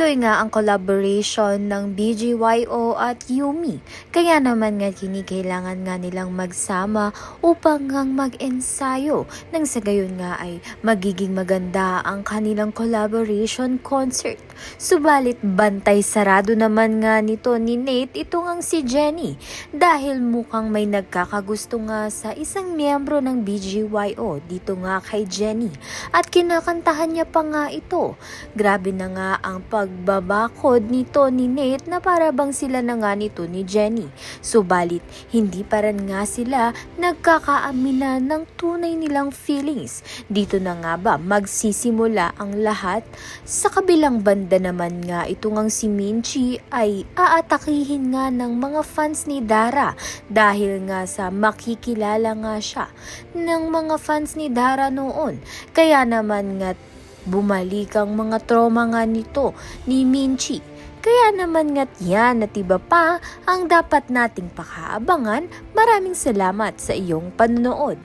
Tuloy nga ang collaboration ng BGYO at Yumi. Kaya naman nga kinikailangan nga nilang magsama upang ngang mag-ensayo nang sa gayon nga ay magiging maganda ang kanilang collaboration concert. Subalit bantay sarado naman nga nito ni Nate ito ngang si Jennie dahil mukhang may nagkakagusto nga sa isang miyembro ng BGYO dito nga kay Jennie at kinakantahan niya pa nga ito. Grabe na nga ang pagbabakod nito ni Nate na para bang sila na nga nito ni Jennie. Subalit hindi pa rin nga sila nagkakaaminan ng tunay nilang feelings. Dito na nga ba magsisimula ang lahat? Sa kabilang banda naman nga ito ngang si Minchi ay aatakihin nga ng mga fans ni Dara dahil nga sa makikilala nga siya ng mga fans ni Dara noon. Kaya naman nga bumalik ang mga trauma nga nito ni Minchi. Kaya naman nga't yan at iba pa ang dapat nating pakaabangan. Maraming salamat sa iyong panonood.